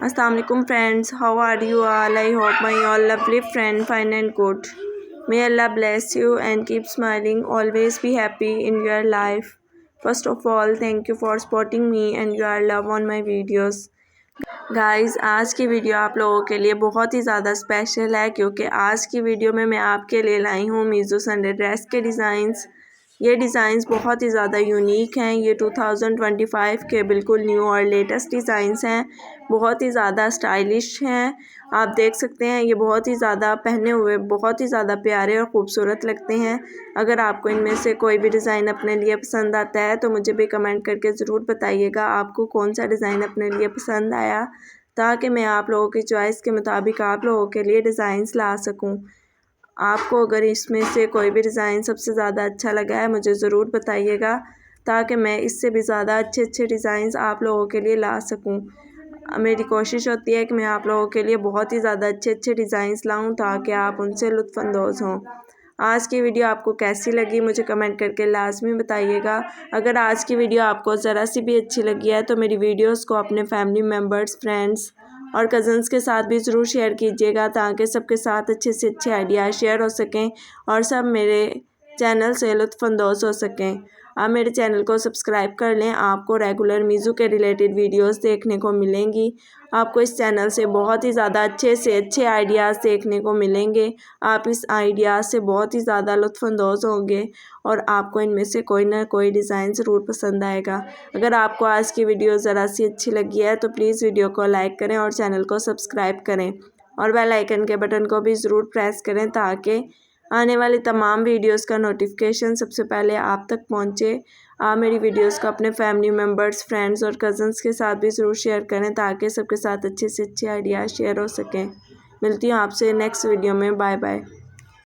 Assalamu alaikum friends, how are you all? I hope my all lovely friend fine and good. May Allah bless you and keep smiling, always be happy in your life. First of all, thank you for supporting me and your love on my videos. Guys आज की video आप लोगों के लिए बहुत ही ज़्यादा special है क्योंकि आज की वीडियो में मैं आपके लिए लाई हूँ मीज़ो संडे ड्रेस के डिज़ाइंस। ये डिज़ाइंस बहुत ही ज़्यादा यूनिक हैं। ये 2025 के बिल्कुल न्यू और लेटेस्ट डिज़ाइंस हैं, बहुत ही ज़्यादा स्टाइलिश हैं। आप देख सकते हैं ये बहुत ही ज़्यादा पहने हुए बहुत ही ज़्यादा प्यारे और ख़ूबसूरत लगते हैं। अगर आपको इनमें से कोई भी डिज़ाइन अपने लिए पसंद आता है तो मुझे भी कमेंट करके ज़रूर बताइएगा आपको कौन सा डिज़ाइन अपने लिए पसंद आया, ताकि मैं आप लोगों की चॉइस के मुताबिक आप लोगों के लिए डिज़ाइंस ला सकूं। आपको अगर इसमें से कोई भी डिज़ाइन सबसे ज़्यादा अच्छा लगा है मुझे ज़रूर बताइएगा, ताकि मैं इससे भी ज़्यादा अच्छे डिज़ाइंस आप लोगों के लिए ला सकूं। मेरी कोशिश होती है कि मैं आप लोगों के लिए बहुत ही ज़्यादा अच्छे डिज़ाइंस लाऊं ताकि आप उनसे लुत्फ़अंदोज़ हों। आज की वीडियो आपको कैसी लगी मुझे कमेंट करके लाजमी बताइएगा। अगर आज की वीडियो आपको ज़रा सी भी अच्छी लगी है तो मेरी वीडियोस को अपने फैमिली मेम्बर्स, फ्रेंड्स और कज़न्स के साथ भी ज़रूर शेयर कीजिएगा, ताकि सबके साथ अच्छे से अच्छे आइडियाज़ शेयर हो सकें और सब मेरे चैनल से लुत्फ़अंदोज़ हो सकें। आप मेरे चैनल को सब्सक्राइब कर लें, आपको रेगुलर मीज़ो के रिलेटेड वीडियोस देखने को मिलेंगी। आपको इस चैनल से बहुत ही ज़्यादा अच्छे आइडियाज़ देखने को मिलेंगे। आप इस आइडियाज़ से बहुत ही ज़्यादा लुत्फ़अंदोज़ होंगे और आपको इनमें से कोई ना कोई डिज़ाइन ज़रूर पसंद आएगा। अगर आपको आज की वीडियो ज़रा सी अच्छी लगी है तो प्लीज़ वीडियो को लाइक करें और चैनल को सब्सक्राइब करें और बेल आइकन के बटन को भी ज़रूर प्रेस करें, ताकि आने वाली तमाम वीडियोस का नोटिफिकेशन सबसे पहले आप तक पहुंचे। आप मेरी वीडियोस को अपने फैमिली मेम्बर्स, फ्रेंड्स और कज़न्स के साथ भी ज़रूर शेयर करें, ताकि सबके साथ अच्छे से अच्छे आइडियाज़ शेयर हो सकें। मिलती हूँ आपसे नेक्स्ट वीडियो में। Bye bye.